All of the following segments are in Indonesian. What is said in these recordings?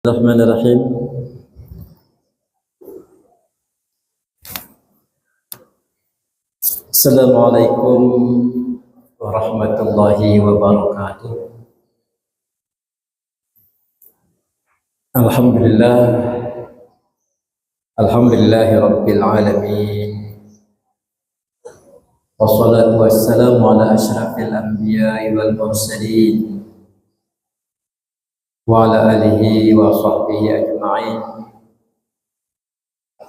Bismillahirrahmanirrahim. Assalamualaikum warahmatullahi wabarakatuh. Alhamdulillah, alhamdulillahi rabbil alamin. Wassalatu wassalamu ala asyrafil anbiya'i wal mursalin wa ala alihi wa sahbihi ajma'in.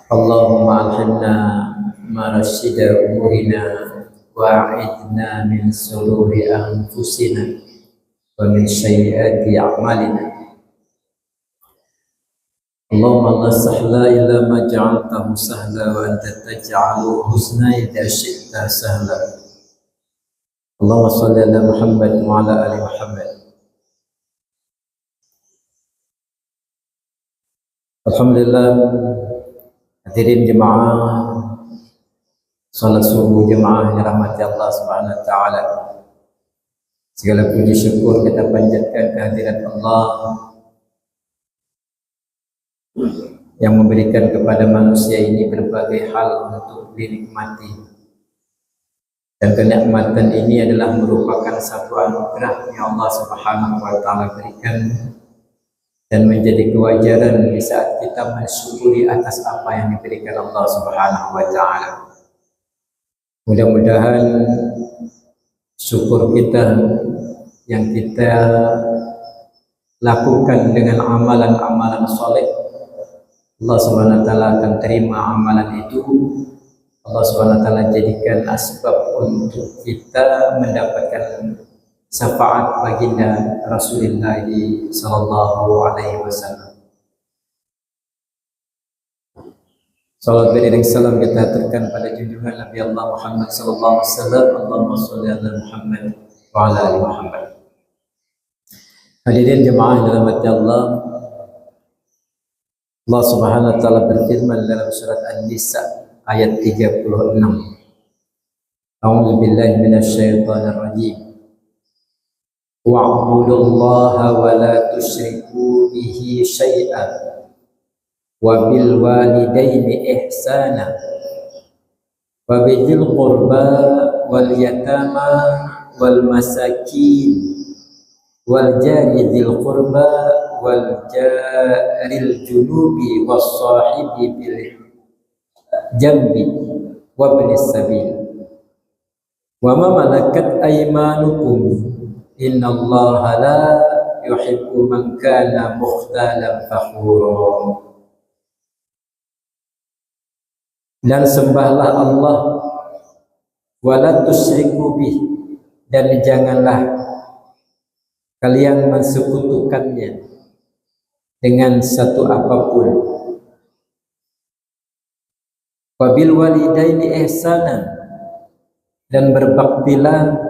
Allahumma alhimna ma rasyida umurina wa'idna min sururi anfusina wa min sayyiati a'malina. Allahumma la sahla illa ma ja'altahu sahla wa anta taj'alu husna idza syi'ta sahla. Allahumma shalli ala Muhammad wa ala ali Muhammad. Alhamdulillah, hadirin jemaah salat subuh jemaah yang dirahmati Allah Subhanahu wa taala. Segala puji syukur kita panjatkan kehadirat Allah yang memberikan kepada manusia ini berbagai hal untuk dinikmati. Dan kenikmatan ini adalah merupakan satu anugerah yang Allah Subhanahu wa taala berikan dan menjadi kewajaran di saat kita mensyukuri atas apa yang diberikan Allah Subhanahu wa taala. Mudah-mudahan syukur kita yang kita lakukan dengan amalan-amalan soleh, Allah Subhanahu wa taala akan terima amalan itu. Allah Subhanahu wa taala jadikan asbab untuk kita mendapatkan syafaat baginda Rasulullah sallallahu alaihi wasallam. Salawat dan salam kita aturkan pada junjungan Nabi Allah Muhammad sallallahu alaihi wasallam. Allahumma shalli ala Muhammad wa ala ali Muhammad. Hadirin jemaah yang dirahmati Allah, Allah Subhanahu wa taala berfirman dalam surat An-Nisa ayat 36. A'udzu billahi minasyaitonir rajim. Wa'budullaha wa la tusyriku bihi syai'an wa bil walidaini ihsana wa bidzil qurba wal yatama wal masakin wal jari dzil qurba wal jaril junubi was sahibi bil jambi wa ibnis sabil wa ma malakat aymanukum innallaha la yuhibbu man kana mukhtalan fakhura. Dan sembahlah Allah, wala tusyriku bih, dan janganlah kalian mensekutukannya dengan satu apapun. Wabil walidaini ihsanan, dan berbaktilah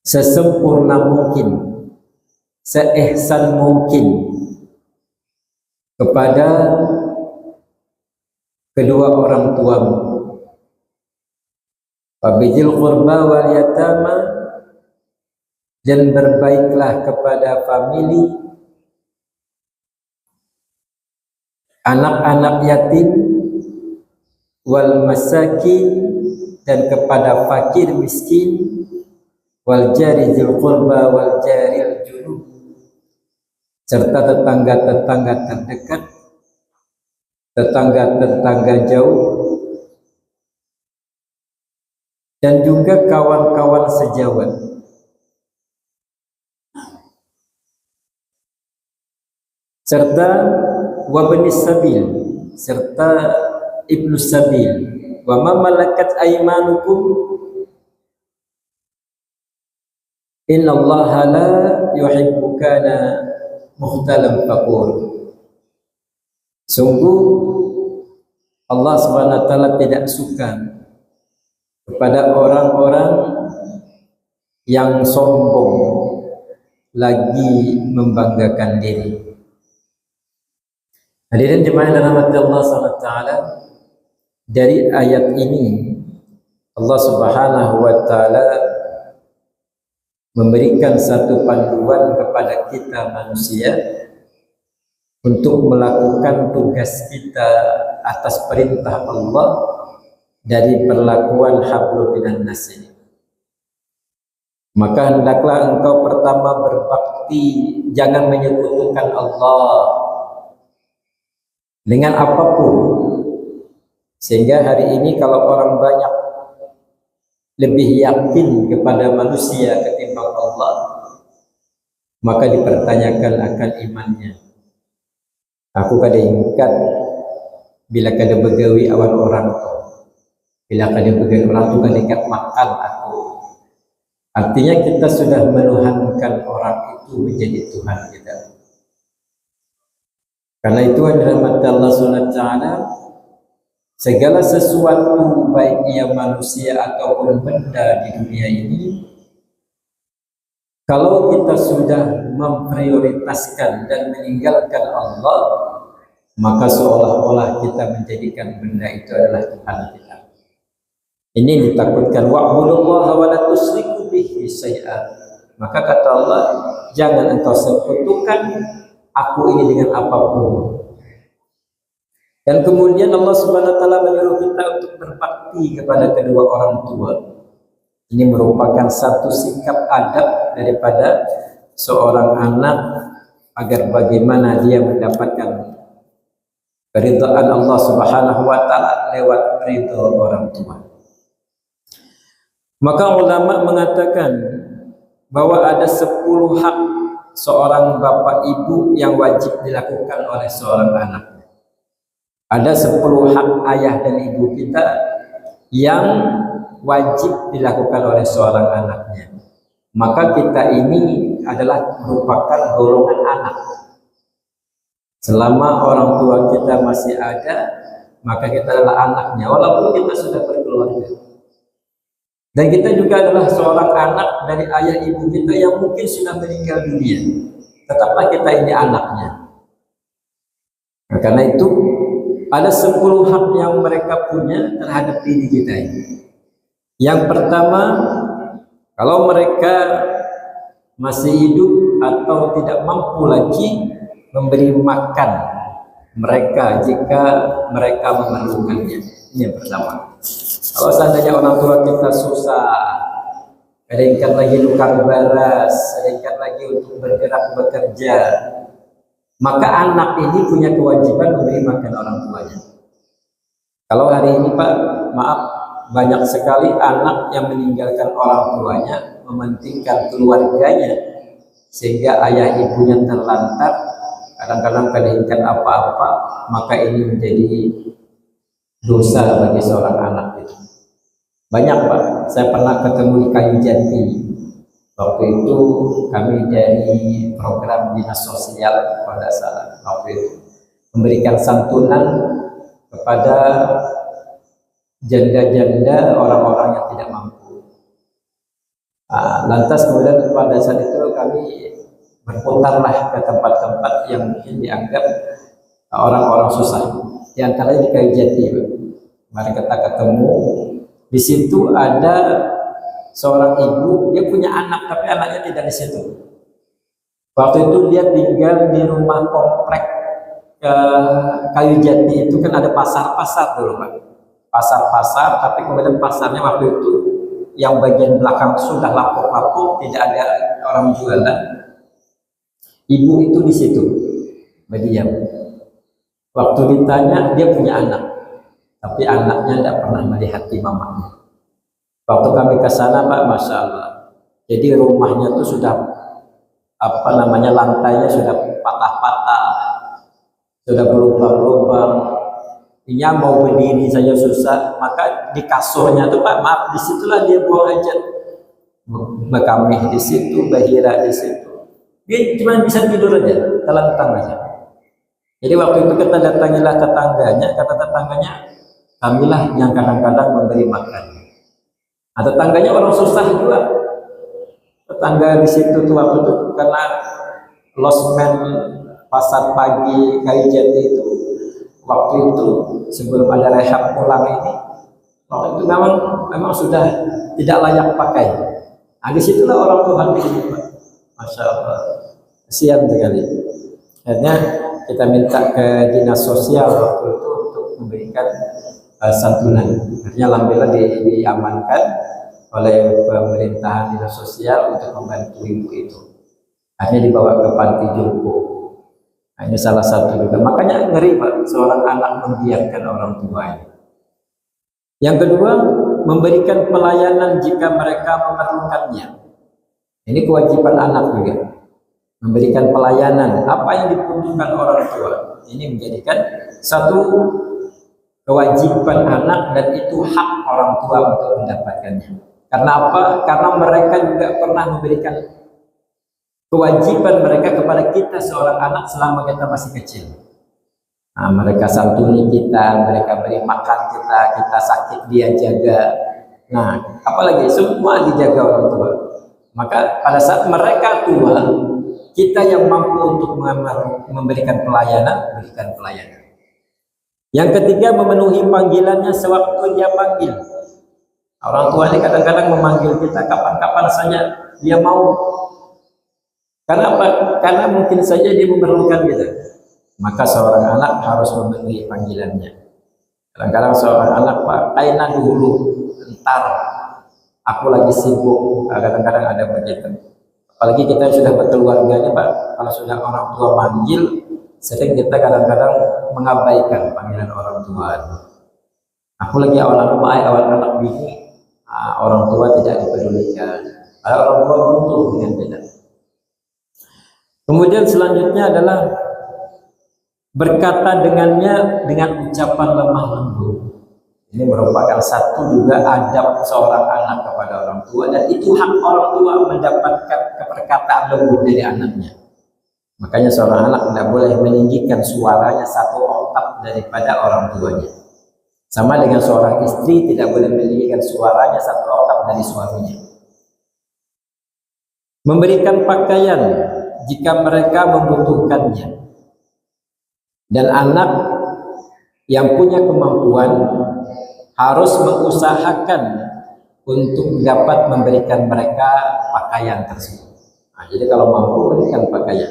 sesempurna mungkin, seihsan mungkin kepada kedua orang tuamu. Wabijil qurba wal yatama, dan berbaiklah kepada famili, anak-anak yatim, wal masakin, dan kepada fakir miskin, wal jari dzil qurba wal jaril junub, serta tetangga-tetangga terdekat, tetangga-tetangga jauh, dan juga kawan-kawan sejawat. Serta wabnis sabil, serta ibnu sabil, wa ma malakat aymanukum innallaha la yuhibbu kana mukhtalan fakhur. Sungguh Allah Subhanahu wa taala tidak suka kepada orang-orang yang sombong lagi membanggakan diri. Hadirin jemaah yang dirahmati Allah Subhanahu wa taala, dari ayat ini Allah Subhanahu wa taala memberikan satu panduan kepada kita manusia untuk melakukan tugas kita atas perintah Allah dari perlakuan hablum minan nas ini. Maka hendaklah engkau pertama berbakti, jangan menyekutukan Allah dengan apapun. Sehingga hari ini kalau orang banyak lebih yakin kepada manusia ketimbang Allah, maka dipertanyakan akan imannya. Aku kada ingat bila kada begawi awan orang tu, bila kada begawi orang tu kada ingat makan aku. Artinya kita sudah menuhankan orang itu menjadi Tuhan kita. Karena itu adalah mata Allah SWT, segala sesuatu baik ia manusia ataupun benda di dunia ini, kalau kita sudah memprioritaskan dan meninggalkan Allah, maka seolah-olah kita menjadikan benda itu adalah Tuhan kita. Ini ditakutkan, wa'budullaha wa la tusyriku bihi syai'an. Maka kata Allah, jangan engkau sekutukan aku ini dengan apapun. Dan kemudian Allah Subhanahu wa taala menyuruh kita untuk berbakti kepada kedua orang tua. Ini merupakan satu sikap adab daripada seorang anak agar bagaimana dia mendapatkan keridhaan Allah Subhanahu wa taala lewat ridha orang tua. Maka ulama mengatakan bahwa ada 10 hak seorang bapak ibu yang wajib dilakukan oleh seorang anak. Ada 10 hak ayah dan ibu kita yang wajib dilakukan oleh seorang anaknya. Maka kita ini adalah merupakan golongan anak. Selama orang tua kita masih ada, maka kita adalah anaknya, walaupun kita sudah berkeluarga. Dan kita juga adalah seorang anak dari ayah ibu kita yang mungkin sudah meninggal dunia. Tetaplah kita ini anaknya. Nah, karena itu ada 10 hak yang mereka punya terhadap diri kita ini. Yang pertama, kalau mereka masih hidup atau tidak mampu lagi, memberi makan mereka jika mereka memerlukannya. Ini yang pertama. Kalau seandainya orang tua kita susah, kadang-kadang lagi lukar baras, kadang-kadang lagi untuk bergerak bekerja, maka anak ini punya kewajiban memberi makan orang tuanya. Kalau hari ini Pak, maaf, banyak sekali anak yang meninggalkan orang tuanya, mementingkan keluarganya, sehingga ayah ibunya terlantar, kadang-kadang kadang apa-apa, maka ini menjadi dosa bagi seorang anak itu. Banyak Pak, saya pernah ketemu di Kayu Jati. Waktu itu kami dari program dinas sosial pada saat waktu itu memberikan santunan kepada janda-janda orang-orang yang tidak mampu. Lantas kemudian pada saat itu kami berputarlah ke tempat-tempat yang mungkin dianggap orang-orang susah. Di antaranya di Kayu Jati. Mari kita ketemu. Di situ ada seorang ibu, dia punya anak, tapi anaknya tidak di situ. Waktu itu dia tinggal di rumah komplek Kayu Jati itu kan ada pasar-pasar dulu Pak. Pasar-pasar, tapi kemudian pasarnya waktu itu yang bagian belakang sudah lapuk-lapuk, tidak ada orang jualan. Ibu itu di situ berdiam. Waktu ditanya, dia punya anak, tapi anaknya tidak pernah melihat mamanya. Waktu kami ke sana Pak, Masya Allah, jadi rumahnya tuh sudah lantainya sudah patah-patah, sudah berlubang-lubang. Dia mau berdiri saja susah, maka di kasurnya tuh Pak, maaf, disitulah dia buang hajat. Bekamih di situ, bahira di situ. Dia cuma bisa tidur aja, telentang aja. Jadi waktu itu kita datangilah tetangganya, kata tetangganya, kamilah yang kadang-kadang memberi makan. Nah, tetangganya orang susah juga. Tetangga di situ tuh waktu itu karena losmen pasar pagi Kayu Jati itu, waktu itu sebelum ada rehab pulang ini, waktu itu memang sudah tidak layak pakai. Nah, disitulah orang Tuhan di sini Pak. Masya Allah, kasihan sekali. Akhirnya kita minta ke dinas sosial waktu itu untuk memberikan santunan. Akhirnya alhamdulillah diamankan oleh pemerintahan dinas sosial untuk membantu ibu itu. Akhirnya dibawa ke panti jompo. Nah, ini salah satu juga. Makanya ngeri Pak, seorang anak membiarkan orang tuanya. Yang kedua, memberikan pelayanan jika mereka memerlukannya. Ini kewajiban anak juga. Memberikan pelayanan apa yang dibutuhkan orang tua. Ini menjadikan satu kewajiban anak dan itu hak orang tua untuk mendapatkannya. Karena apa? Karena mereka juga pernah memberikan kewajiban mereka kepada kita seorang anak selama kita masih kecil. Nah, mereka santuni kita, mereka beri makan kita, kita sakit dia jaga. Nah, apalagi semua dijaga orang tua. Maka pada saat mereka tua, kita yang mampu untuk memberikan pelayanan, berikan pelayanan. Yang ketiga, memenuhi panggilannya sewaktu dia panggil. Orang tua ini kadang-kadang memanggil kita kapan-kapan saja dia mau. Karena apa? Karena mungkin saja dia memerlukan kita. Maka seorang anak harus memenuhi panggilannya. Kadang-kadang seorang anak, Pak, aina dulu, entar aku lagi sibuk. Kadang-kadang ada begitu. Apalagi kita sudah berkeluarga nih Pak, kalau sudah orang tua manggil, sering kita kadang-kadang mengabaikan panggilan orang tua. Aku lagi awal anak bini, orang tua tidak dipedulikan. Padahal orang tua butuh dengan kita. Kemudian selanjutnya adalah berkata dengannya dengan ucapan lemah lembut. Ini merupakan satu juga adab seorang anak kepada orang tua, dan itu hak orang tua mendapatkan perkataan lembut dari anaknya. Makanya seorang anak tidak boleh meninggikan suaranya satu oktap daripada orang tuanya. Sama dengan seorang istri tidak boleh meninggikan suaranya satu oktap dari suaminya. Memberikan pakaian jika mereka membutuhkannya. Dan anak yang punya kemampuan harus mengusahakan untuk dapat memberikan mereka pakaian tersebut. Nah, jadi kalau mampu berikan pakaian.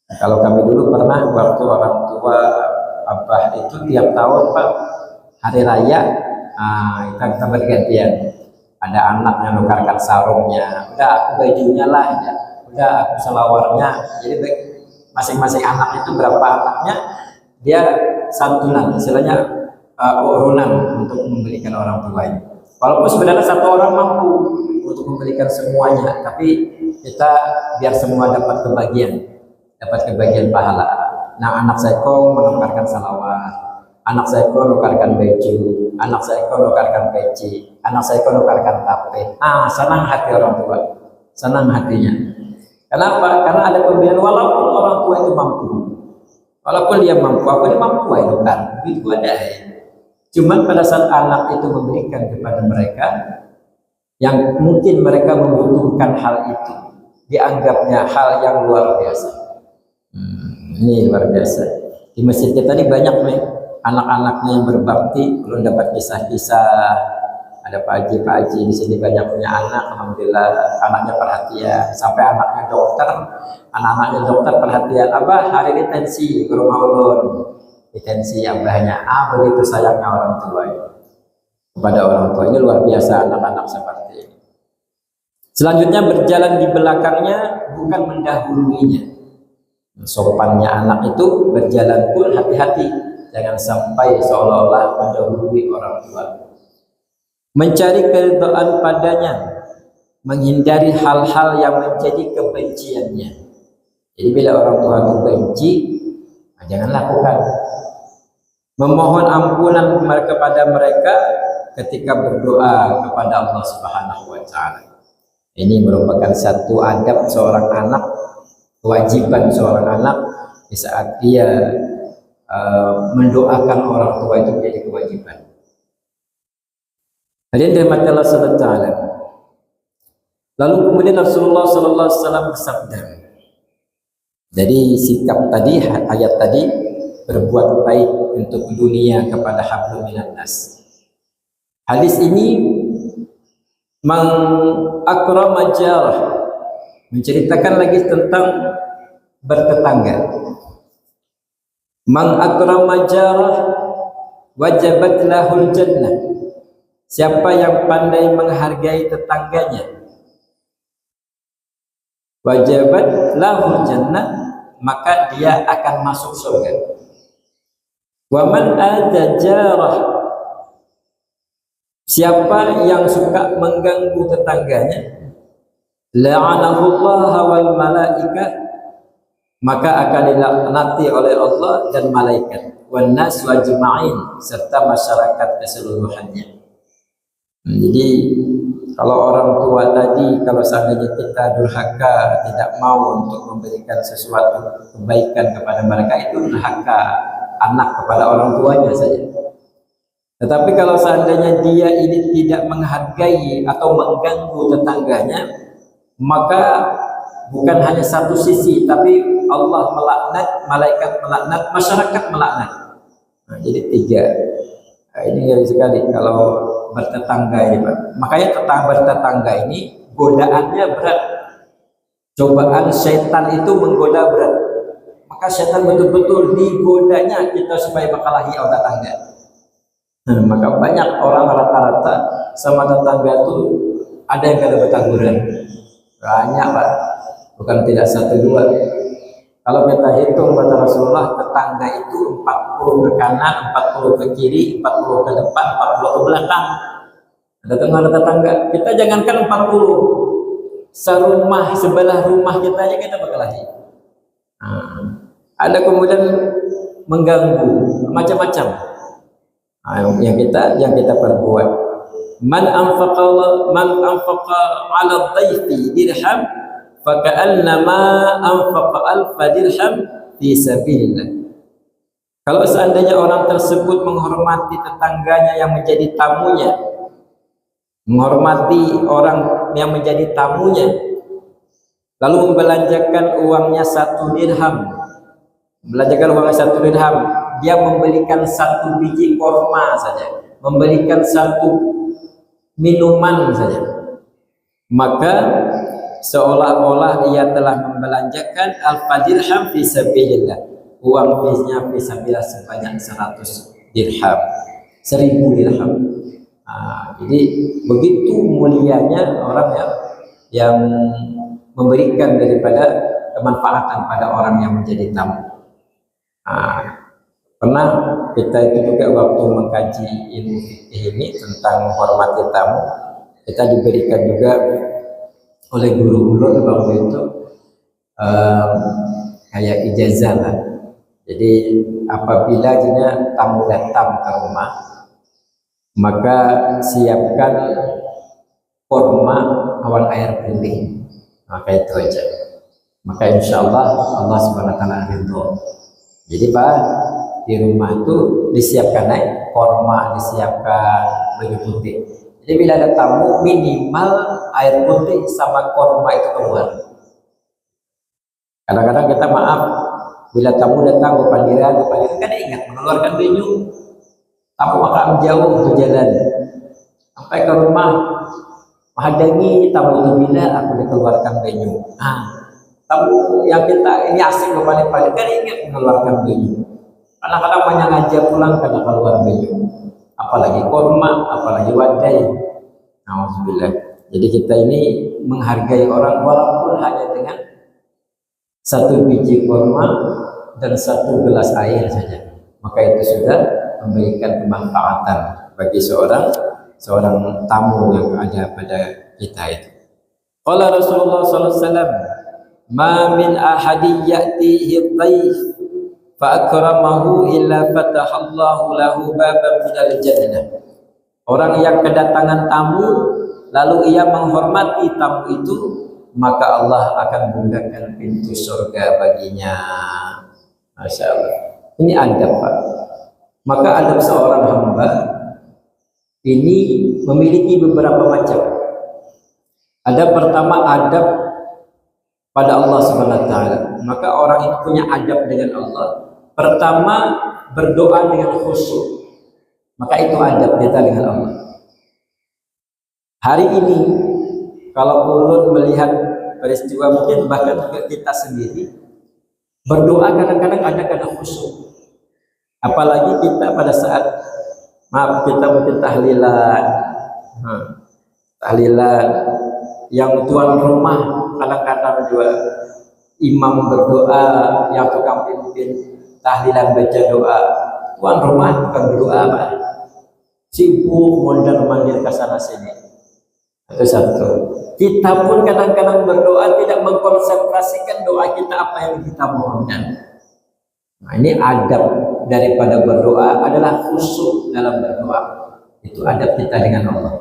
Nah, kalau kami dulu pernah waktu orang tua abah itu tiap tahun Pak hari raya, kita bergantian. Ada anak yang nukarkan sarungnya, udah aku bajunya lah, ya. Udah aku selawarnya. Jadi masing-masing anak itu berapa anaknya dia santunan, istilahnya urunan untuk memberikan orang tuanya. Walaupun sebenarnya satu orang mampu untuk memberikan semuanya, tapi kita biar semua dapat kebagian pahala. Nah, anak saya kok menukarkan salawat, anak saya kok menukarkan baju, anak saya kok menukarkan peci, anak saya kok menukarkan tape. Senang hati orang tua, senang hatinya. Kenapa? Karena ada pemberian walaupun orang tua itu mampu. Walaupun dia mampu, aku ini mampu itu kan. Itu ada. Cuman pada saat anak itu memberikan kepada mereka yang mungkin mereka membutuhkan hal itu, dianggapnya hal yang luar biasa. Ini luar biasa. Di masjid kita tadi banyak nih anak-anaknya yang berbakti, belum dapat kisah-kisah. Ada Pak Haji di sini banyak punya anak, alhamdulillah anaknya perhatian, sampai anaknya dokter perhatian. Abah hari ini tensi ke rumah ulun, tensi abahnya. Begitu sayangnya orang tua kepada orang tua. Ini luar biasa anak-anak seperti ini. Selanjutnya berjalan di belakangnya bukan mendahuluinya. Sopannya anak itu berjalan pun hati-hati, jangan sampai seolah-olah mendahului orang tua. Mencari keridhaan padanya, menghindari hal-hal yang menjadi kebenciannya. Jadi bila orang tua itu benci, jangan lakukan. Memohon ampunan kepada mereka ketika berdoa kepada Allah Subhanahu wa Ta'ala. Ini merupakan satu adab seorang anak, kewajiban seorang anak di saat dia mendoakan orang tua itu menjadi kewajiban. Hadirin dirahmati Allah Subhanahu wa Ta'ala. Lalu kemudian Rasulullah sallallahu alaihi wasallam bersabda. Jadi sikap tadi, ayat tadi, berbuat baik untuk dunia kepada hablum minan nas. Hadis ini mengakrama jarah, menceritakan lagi tentang bertetangga. Man akrama jarah wajabat lahul jannah. Siapa yang pandai menghargai tetangganya, wajabat lahul jannah, maka dia akan masuk surga. Wa man adza jarah, siapa yang suka mengganggu tetangganya, la'anahullah wal malaikah, maka akan dilaknati oleh Allah dan malaikat, wan nas wajma'in, serta masyarakat keseluruhannya. Jadi kalau orang tua tadi, kalau seandainya kita durhaka, tidak mau untuk memberikan sesuatu kebaikan kepada mereka, itu durhaka anak kepada orang tuanya saja. Tetapi kalau seandainya dia ini tidak menghargai atau mengganggu tetangganya, maka bukan hanya satu sisi, tapi Allah melaknat, malaikat melaknat, masyarakat melaknat. Nah, jadi tiga. Nah, ini ngeri sekali kalau bertetangga ini, Pak. Makanya bertetangga ini godaannya berat. Cobaan setan itu menggoda berat. Maka setan betul-betul digodanya kita supaya berkelahi orang tetangga. Nah, maka banyak orang rata-rata sama tetangga itu ada yang kada bertaguran. Banyak, Pak. Bukan tidak satu dua. Kalau kita hitung kata Rasulullah, tetangga itu 40 ke kanan, 40 ke kiri, 40 ke depan, 40 ke belakang. Ada tetangga. Kita jangankan 40, serumah sebelah rumah kita aja kita berkelahi. Ada kemudian mengganggu macam-macam. Yang kita perbuat. Man anfaqa 'ala dhaifi dirham faka'annama anfaqa alfa dirham fi sabilillah. Kalau seandainya orang tersebut menghormati tetangganya yang menjadi tamunya, menghormati orang yang menjadi tamunya, lalu membelanjakan uangnya 1 dirham, dia membelikan 1 biji korma saja, membelikan 1 minuman saja, maka seolah-olah ia telah membelanjakan alfa dirham fi sabilillah, uang fisabilillah sebanyak 100 dirham, 1000 dirham. Jadi begitu mulianya orang yang memberikan daripada kemanfaatan pada orang yang menjadi tamu. Pernah kita itu juga waktu mengkaji ilmu fikih ini tentang menghormati tamu, kita diberikan juga oleh guru-guru waktu itu kayak ijazah lah. Jadi apabila tamu datang ke rumah, maka siapkan kurma awan air putih. Maka itu aja. Maka insya Allah Allah Subhanahu Wa Taala ridho. Jadi Pak, di rumah itu disiapkan kurma, disiapkan baju putih. Jadi bila ada tamu, minimal air putih sama kurma itu keluar. Kadang-kadang kita maaf, bila tamu datang ke panggilan kan ingat mengeluarkan baju. Tamu akan jauh ke jalan, sampai ke rumah menghadangi tamu itu, bila aku dikeluarkan baju. Tamu yang kita ini asing kembali-balik kan ingat mengeluarkan baju. Kadang-kadang banyak aja pulang karena keluar baju. Apalagi kurma, apalagi wadai. Alhamdulillah. Jadi kita ini menghargai orang walaupun hanya dengan 1 biji kurma dan 1 gelas air saja. Maka itu sudah memberikan kemanfaatan bagi seorang tamu yang ada pada kita itu. Qala Rasulullah sallallahu alaihi wasallam, "Ma min ahadin ya'tihi dhaif fa akramahu illa fatahallahu lahu baban minal jannah." Orang yang kedatangan tamu lalu ia menghormati tamu itu, maka Allah akan bukakan pintu surga baginya. Masya Allah. Ini adab, Pak. Maka adab seorang hamba ini memiliki beberapa macam. Ada pertama adab pada Allah Subhanahu Wa Taala. Maka orang itu punya adab dengan Allah. Pertama, berdoa dengan khusyuk. Maka itu adab kita dengan Allah. Hari ini kalau ulun melihat peristiwa, mungkin bahkan juga kita sendiri berdoa kadang-kadang ada khusyuk. Apalagi kita pada saat kita mungkin tahlilan, tahlilan yang tuan rumah kadang-kadang juga imam berdoa, yang tukang pimpin tahlilan baca doa, tuan rumah bukan berdoa Pak, sibuk mondar mandir ke sana sini. Itu satu. Kita pun kadang-kadang berdoa tidak mengkonsentrasikan doa kita apa yang kita mohonkan. Nah, ini adab daripada berdoa adalah khusyuk dalam berdoa. Itu adab kita dengan Allah.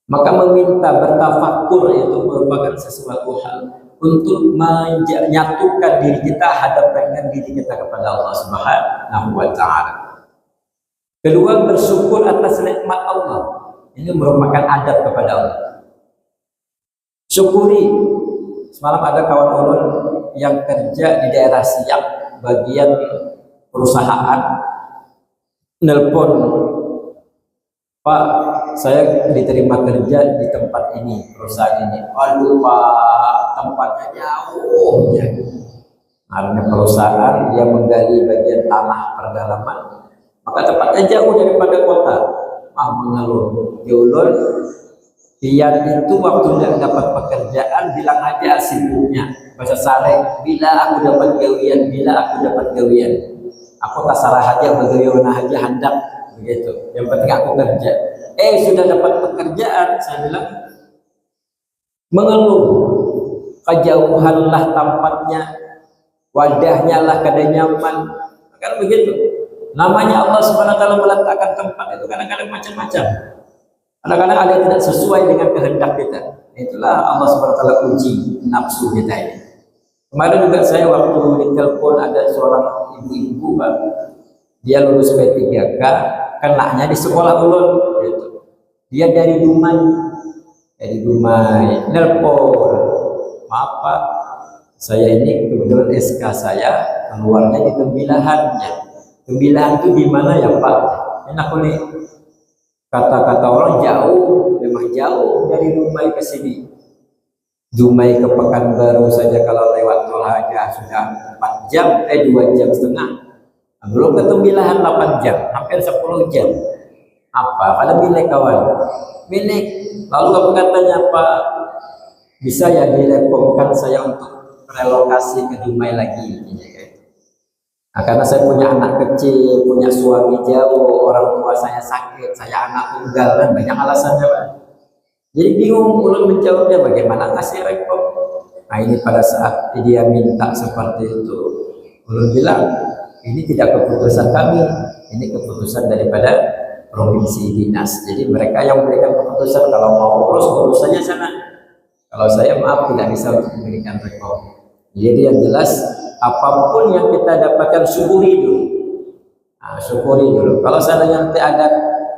Maka meminta bertafakur itu merupakan sesuatu hal untuk menyatukan diri kita, hadapkan diri kita kepada Allah Subhanahu wa Ta'ala. Kedua, bersyukur atas nikmat Allah. Ini merupakan adab kepada Allah. Syukuri. Semalam ada kawan ulun yang kerja di daerah Siak, bagian perusahaan, nelpon, Pak, saya diterima kerja di tempat ini, perusahaan ini. Waduh Pak, tempatnya jauh. Karena perusahaan dia menggali bagian tanah perdalaman, maka tempatnya jauh daripada kota. Mengeluh. Diulur, dia itu waktu tidak dapat pekerjaan bilang aja sibuknya. Bahasa Sare, bila aku dapat gawian, bila aku dapat gawian. Aku kasarah aja, bagaimana aja hendak. Begitu. Yang penting aku kerja. Sudah dapat pekerjaan, saya bilang mengeluh. Kejauhanlah tempatnya, wadahnya lah kada nyaman. Kan begitu. Namanya Allah Subhanahu wa Ta'ala meletakkan tempat itu kadang-kadang macam-macam. Kadang-kadang ada yang tidak sesuai dengan kehendak kita. Itulah Allah Subhanahu wa Ta'ala uji nafsu kita ini. Kemarin juga saya waktu ditelepon ada seorang ibu-ibu Pak. Dia lulus P3K, kenaknya di sekolah ulun gitu. Dia dari Dumai. Nelpon. Maaf Pak, saya ini kebetulan SK saya keluarnya di Tembilahannya. Tembilahan itu gimana ya Pak? Enak nih. Kata-kata orang jauh, memang jauh dari Dumai ke sini. Dumai ke Pekanbaru saja kalau lewat tol aja sudah 4 jam, 2 jam setengah. Belum ke Tembilahan 8 jam, hampir 10 jam. Apa? Pada milik kawan. Milik. Lalu apa katanya Pak? Bisa ya direkomkan saya untuk relokasi ke Dumai lagi. Nah, karena saya punya anak kecil, punya suami jauh, orang tua saya sakit, saya anak tunggal, dan banyak alasannya Pak. Jadi bingung ulun menjawabnya bagaimana ngasih rekom. Nah ini pada saat dia minta seperti itu, ulun bilang ini tidak keputusan kami, ini keputusan daripada provinsi dinas. Jadi mereka yang memberikan keputusan, kalau mau urus urusannya sana. Kalau saya maaf tidak bisa untuk memberikan rekom. Jadi yang jelas apapun yang kita dapatkan syukuri dulu. Syukuri dulu. Kalau seandainya nanti ada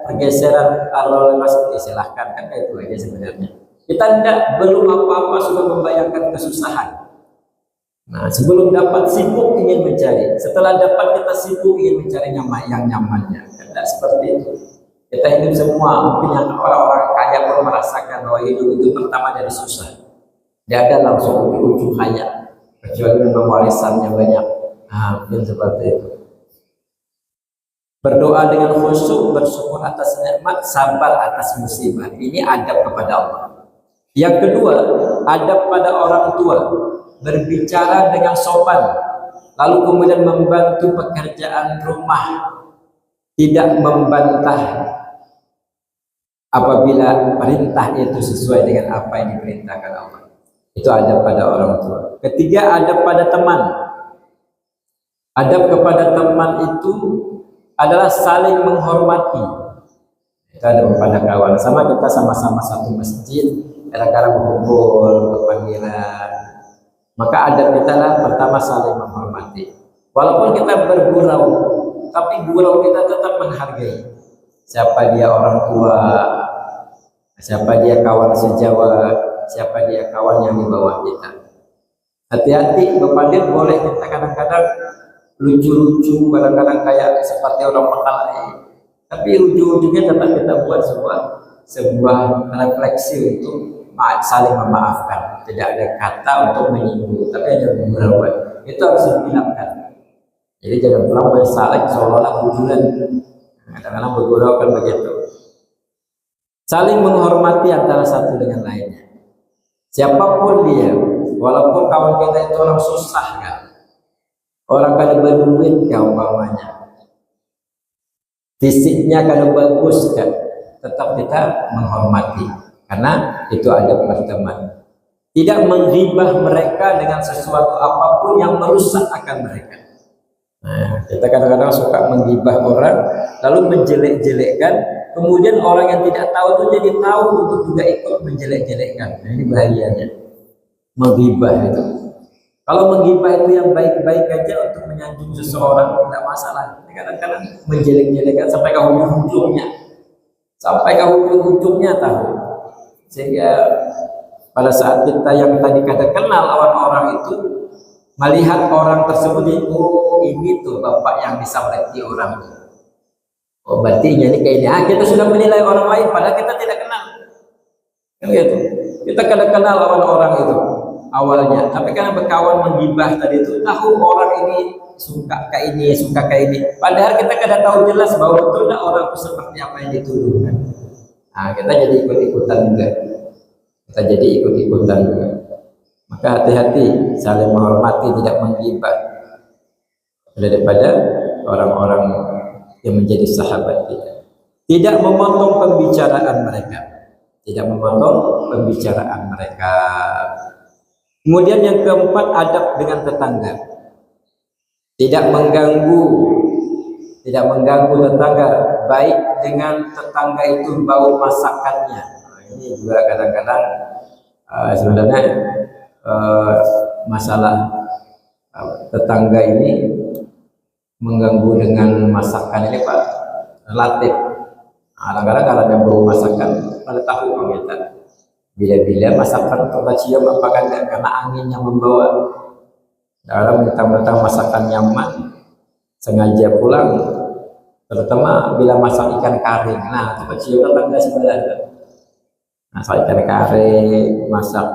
pergeseran arus lintas, silahkan, kan itu aja sebenarnya. Kita belum apa-apa sudah membayangkan kesusahan. Nah, sebelum dapat sibuk ingin mencari, setelah dapat kita sibuk ingin mencari yang nyamannya. Tidak seperti itu. Kita hidup semua, mungkin yang orang-orang kaya pun merasakan bahwa hidup itu pertama dari susah. Dia ada langsung ujung kaya. Kecuali memang warisannya banyak. Mungkin seperti itu. Berdoa dengan khusyuk, bersyukur atas nikmat, sabar atas musibah. Ini adab kepada Allah. Yang kedua, adab pada orang tua. Berbicara dengan sopan, lalu kemudian membantu pekerjaan rumah, tidak membantah apabila perintah itu sesuai dengan apa yang diperintahkan Allah. Itu adab pada orang tua. Ketiga, adab pada teman. Adab kepada teman itu adalah saling menghormati. Itu adab kepada kawan. Sama kita sama-sama satu masjid, kadang-kadang berkumpul, berpanggilan. Maka adab kita lah pertama saling menghormati. Walaupun kita bergurau, tapi gurau kita tetap menghargai. Siapa dia orang tua, siapa dia kawan sejawat, siapa dia kawan yang di bawah kita. Hati-hati, berpaling boleh kita kadang-kadang lucu-lucu, kadang-kadang kayak seperti orang Mekah, tapi ujung-ujungnya tetap kita buat sebuah refleksi untuk saling memaafkan. Tidak ada kata untuk menyinggung, tapi hanya beberapa. Itu harus dibilangkan. Jadi jangan pernah bersaling seolah-olah bujuran. Kadang-kadang bergurau kan begitu. Saling menghormati antara satu dengan lainnya. Siapapun dia, walaupun kawan kita itu orang susah kan, orang kada berduit kan umpamanya, fisiknya kada bagus kan, tetap kita menghormati karena itu ada pertemuan. Tidak menghibah mereka dengan sesuatu apapun yang merusak akan mereka. Nah, kita kadang-kadang suka menghibah orang, lalu menjelek-jelekkan, kemudian orang yang tidak tahu itu jadi tahu untuk juga ikut menjelek-jelekkan. Nah, ini bahayanya menghibah itu. Kalau menghibah itu yang baik-baik aja untuk menyanjung seseorang tidak masalah. Kadang-kadang menjelek-jelekkan sampai ke ujung-ujungnya tahu. Sehingga pada saat kita yang tadi kada kenal lawan orang itu melihat orang tersebut itu, ini tuh bapak yang bisa berarti orang. Oh berarti ini kayak ini. Kita sudah menilai orang lain padahal kita tidak kenal. Kan gitu. Kita kada kenal lawan orang itu awalnya, tapi karena berkawan menggibah tadi itu tahu orang ini suka kayak ini, padahal kita kada tahu jelas bahwa betulnya orang itu seperti apa yang dituduhkan. Nah, kita jadi ikut-ikutan juga. Maka hati-hati saling menghormati, tidak menggibah daripada orang-orang yang menjadi sahabat kita. Tidak memotong pembicaraan mereka. Kemudian yang keempat, adab dengan tetangga. Tidak mengganggu tetangga, baik dengan tetangga itu bau masakannya. Nah, ini juga kadang-kadang sebenarnya masalah tetangga ini mengganggu dengan masakan ini Pak, relatif. Kadang-kadang kalau ada bau masakan pada tahu kita. Bila-bila masakan tercium apakah enggak karena angin yang membawa. Dalam mentang-mentang masakan nyaman, sengaja pulang, terutama bila masak ikan kari. Nah, tercium tetangga sebelah. Masak ikan kari, masak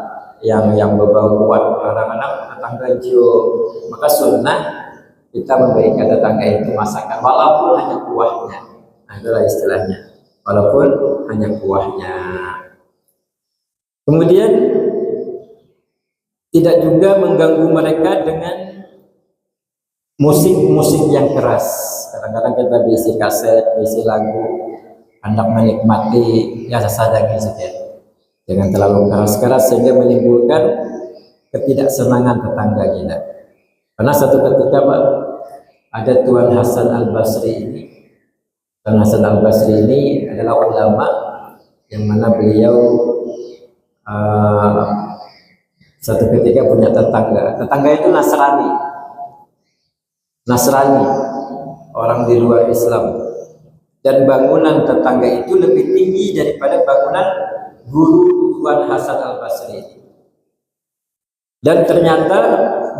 yang berbau kuat, kadang-kadang tetangga cium. Maka sunnah kita memberikan tetangga itu masakan walaupun hanya kuahnya. Nah, itulah istilahnya. Walaupun hanya kuahnya. Kemudian tidak juga mengganggu mereka dengan musik-musik yang keras. Kadang-kadang kita berisi kaset, berisi lagu, hendak menikmati ya sesadar saja. Jangan terlalu keras-keras sehingga menimbulkan ketidaksenangan tetangga kita. Karena satu ketika Pak, ada Tuan Hasan Al-Basri ini. Tuan Hasan Al-Basri ini adalah ulama yang mana beliau satu ketika punya tetangga itu Nasrani, orang di luar Islam, dan bangunan tetangga itu lebih tinggi daripada bangunan guru Tuan Hasan Al-Basri. Dan ternyata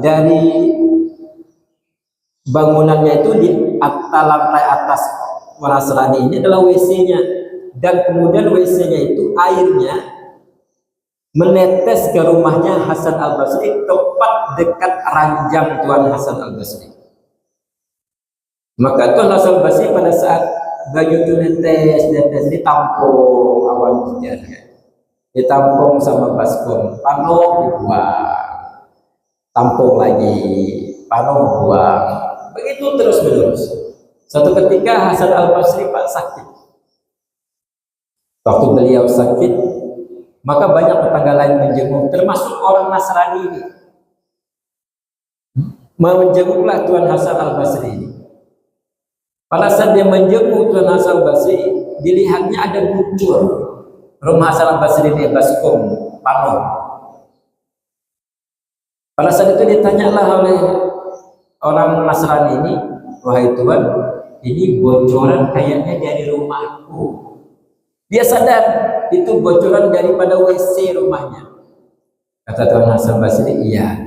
dari bangunannya itu di lantai atas Nasrani ini adalah WC-nya, dan kemudian WC-nya itu airnya menetes ke rumahnya Hasan Al-Basri, tepat dekat ranjang Tuan Hasan Al-Basri. Maka Tuan Hasan Al-Basri pada saat baju itu netes ditampung awan hujan, ditampung sama baskom, pano dibuang, tampung lagi, pano buang, begitu terus menerus. Suatu ketika Hasan Al-Basri Pak sakit. Waktu beliau sakit, maka banyak tetangga lain menjenguk, termasuk orang Nasrani ini. Menjenguklah Tuan Hasan Al-Basri ini. Pada saat dia menjenguk Tuan Hasan Al-Basri, dilihatnya ada bucur rumah Hasan Al-Basri di baskom panon. Pada saat itu ditanyalah oleh orang Nasrani ini, wahai Tuan, ini bocoran kayaknya dari rumahku. Dia sadar itu bocoran daripada WC rumahnya. Kata Tuan Hasan Basri, iya.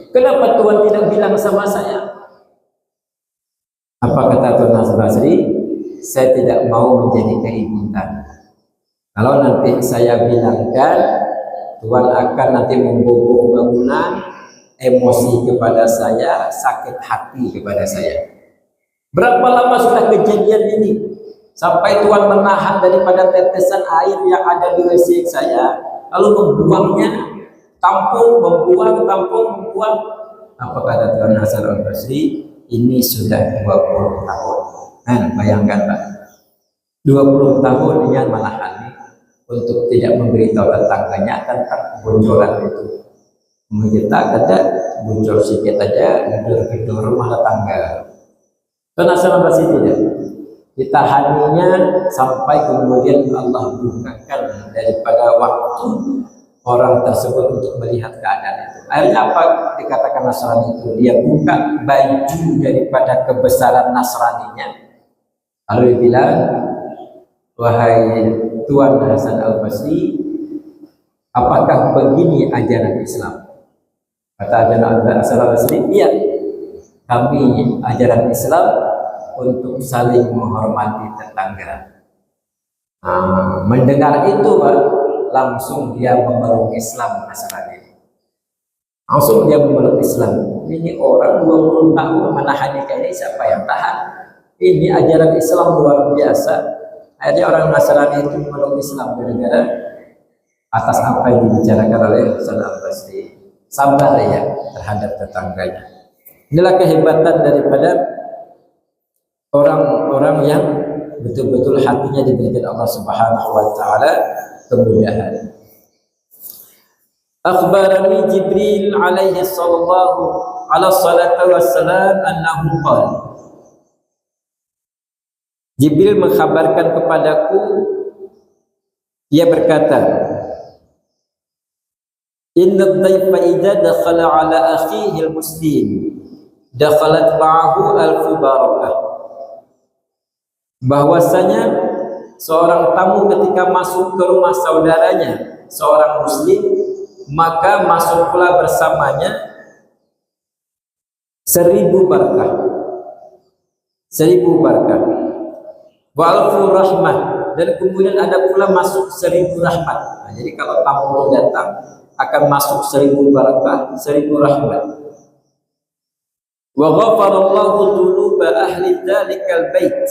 Kenapa Tuan tidak bilang sama saya? Apa kata Tuan Hasan Basri? Saya tidak mau menjadi keributan. Kalau nanti saya bilangkan, Tuan akan nanti membobok bangunan, emosi kepada saya, sakit hati kepada saya. Berapa lama sudah kejadian ini? Sampai Tuhan menahan daripada tetesan air yang ada di WC saya, lalu membuangnya, tampung, membuang, tampung, membuang. Apa kata Tuhan Hasan al-Basri? Ini sudah 20 tahun. Bayangkan Pak, 20 tahun dia menahani untuk tidak memberitahu tetangganya tentang bocoran itu. Kita kata bocor sedikit aja, gedor-gedor rumah tetangga. Tuhan Hasan al-Basri tidak. Ditahaninya sampai kemudian Allah bukakan daripada waktu orang tersebut untuk melihat keadaan itu. Akhirnya apa dikatakan Nasrani itu? Dia buka baju daripada kebesaran Nasraninya. Lalu dia bilang, wahai Tuan Hasan al-Basri, apakah begini ajaran Islam? Kata ajaran Hasan al-Basri, iya, kami ajaran Islam untuk saling menghormati tetangga. Mendengar itu Pak, langsung dia memeluk Islam Nasrani. Langsung dia memeluk Islam. Ini orang 20 tahun menahani kayak ini, siapa yang tahan? Ini ajaran Islam luar biasa. Akhirnya orang Nasrani itu memeluk Islam gara-gara atas apa yang dibicarakan oleh Hasan al-Basri. Sabar ya terhadap tetangganya. Inilah kehebatan daripada orang-orang yang betul-betul hatinya diberikan Allah Subhanahu wa taala kemudahan. Akhbarani Jibril alaihi sallallahu ala salatu wassalam annahu qala. Jibril mengkhabarkan kepadaku, dia berkata, inna dhaifa idza dakhala ala akhihi al-muslim dakhalat ma'ahu alfu barakah. Bahwasanya seorang tamu ketika masuk ke rumah saudaranya seorang muslim, maka masuklah bersamanya 1000 barakah, 1000 barakah. Wa alfu rahmah, dan kemudian ada pula masuk 1000 rahmat. Nah, jadi kalau tamu datang akan masuk 1000 barakah, 1000 rahmat. Wa ghafarallahu dzunuba ahli dzalikal bait.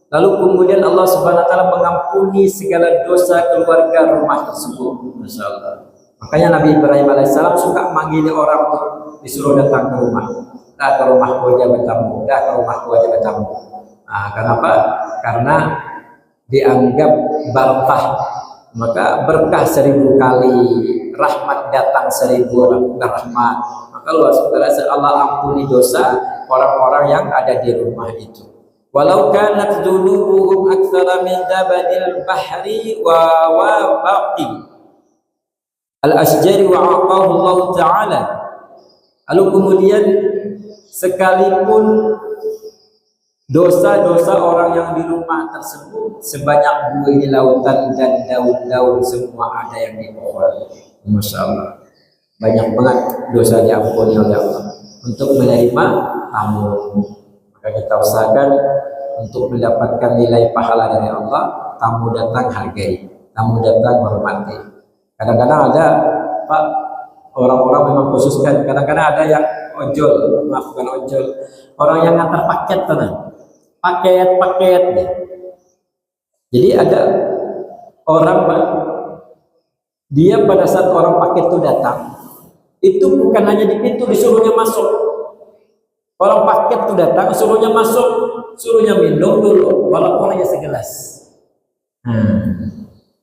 Lalu kemudian Allah Subhanahu wa taala mengampuni segala dosa keluarga rumah tersebut. Masya Allah. Makanya Nabi Ibrahim alaihissalam suka manggil orang untuk disuruh datang ke rumah. Dah ke rumah gua aja bertamu, dah ke rumah gua aja bertamu. Nah, kenapa? Karena dianggap berkah. Maka berkah 1000 kali, rahmat datang 1000 rahmat. Maka luar biasa Allah ampuni dosa orang-orang yang ada di rumah itu. Walau kanat dzunubuhum aktsara min zabadil bahri wa waqi al-asjari wa aqahu Allah taala. Lalu kemudian sekalipun dosa-dosa orang yang di rumah tersebut sebanyak buih di lautan dan daun-daun semua ada yang di pohon. Masya Allah, banyak banget dosa diampuni oleh Allah untuk menerima tamu. Maka kita usahakan untuk mendapatkan nilai pahala dari Allah, tamu datang hargai, tamu datang hormati. Kadang-kadang ada Pak, orang-orang memang khususkan, kadang-kadang ada yang ojol, maaf bukan ojol, orang yang ngantar paket paket. Jadi ada orang Pak, dia pada saat orang paket itu datang, itu bukan hanya di pintu disuruhnya masuk. Orang paket itu datang, suruhnya masuk, suruhnya minum dulu, walaupun hanya segelas.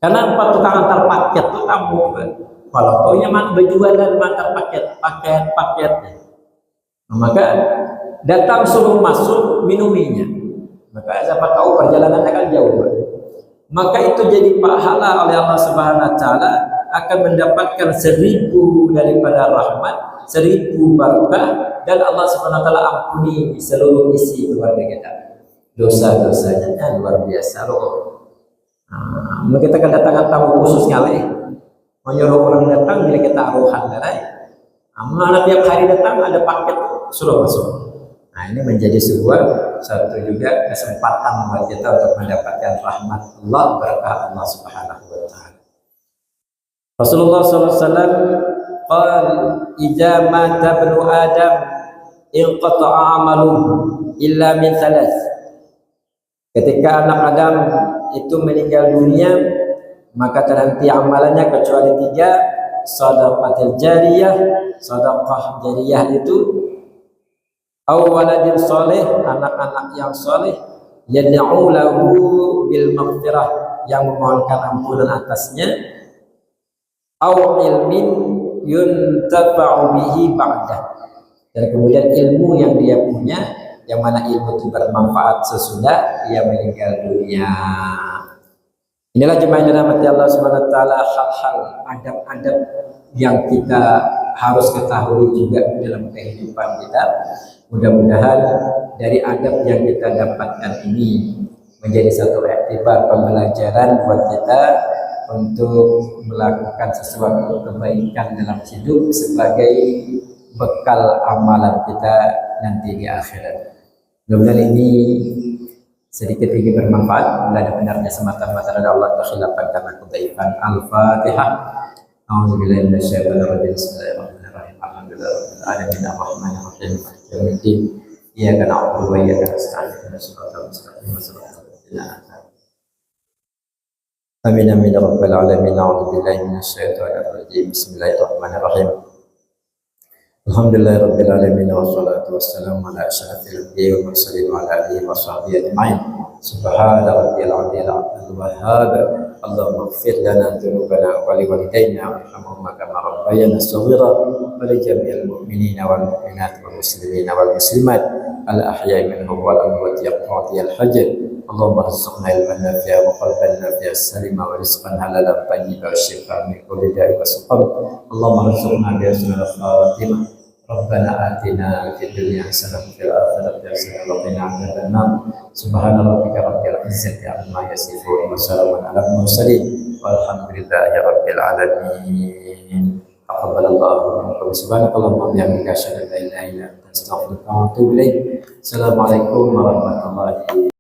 Karena tukang antar paket itu tamu, walaupun berjualan antar paket. Maka datang suruh masuk, minuminya. Maka siapa tahu perjalanannya kan jauh. Maka itu jadi pahala oleh Allah Subhanahu wa taala, akan mendapatkan 1000 daripada rahmat, 1000 barakah, dan Allah Subhanahu wa taala ampuni seluruh isi keluarga kita. Dosa-dosanya kan luar biasa loh. Kita kedatangan tamu khusus kali, menyuruh orang datang bila kita aruhan darai. Mana tiap hari datang ada paket suruh masuk. Nah, ini menjadi satu juga kesempatan buat kita untuk mendapatkan rahmat Allah, berkah Allah Subhanahu wa taala. Rasulullah SAW qala idza mata ibnu adam inqata'a 'amaluhu illa min thalath. Ketika anak Adam itu meninggal dunia, maka terhenti amalannya kecuali 3: shadaqatil jariyah, sedekah jariyah itu, aw waladin soleh, anak-anak yang soleh, yad'u lahu bil maghfirah, yang memohonkan ampunan atasnya, aw ilmin yuntafa'u bihi ba'dah, dan kemudian ilmu yang dia punya, yang mana ilmu itu bermanfaat sesudah dia meninggal dunia. Inilah jemaah yang dirahmati Allah Subhanahu wa taala, hal-hal adab-adab yang kita harus ketahui juga dalam kehidupan kita. Mudah-mudahan dari adab yang kita dapatkan ini menjadi satu iktibar, pembelajaran buat kita untuk melakukan sesuatu kebaikan dalam hidup sebagai bekal amalan kita nanti di akhirat. Mudah-mudahan ini sedikit ini bermanfaat. Bila benarnya semata-mata dari Allah, kekhilafan karena kebaikan. Al-Fatihah. A'udzubillahi minasyaitonir rajim. Bismillahirrahmanirrahim. Alhamdulillahirabbil alamin arrahmanir rahim maliki yaumiddin. Iyyaka na'budu wa iyyaka nasta'in. Ihdinas siratal mustaqim. Shiratal ladzina an'amta 'alaihim. Amin amin ya rabbal alamin. A'udzubillahi minasyaitonir rajim. Bismillahirrahmanirrahim. Alhamdulillahirabbil alamin wassalatu wassalamu ala asyrafil anbiya'i wal mursalin wa ala alihi washabbihi ajma'in. Subhana rabbiyal 'aliyyil 'aliyyil wahhab. Allahumma ighfir lana dzunubana wa liwalidayna warhamhuma kama rabbayana shaghira wa li jami'il mu'minina wal mu'minat wal muslimina wal muslimat al ahya'i minhum wal amwati yaqdiyal hajat. Allahumma arzuqna ilman nafi'a wa qalban nafi'a salima wa rizqan halalan tayyiban wa shifaan min kulli da'i wa saqam. Allahumma arzuqna bi husnil khatimah. Rabbana atina fid dunya hasanah wa fil akhirati hasanah wa qina adzaban nar. Subhana rabbika rabbil izzati amma yasifun wa salamun alal mursalin walhamdulillahi rabbil alamin. Taqabbalallahu minkum. Subhanakallahumma wa bihamdika asyhadu an la ilaha illa anta astaghfiruka wa atubu ilaik. Assalamualaikum warahmatullahi wabarakatuh.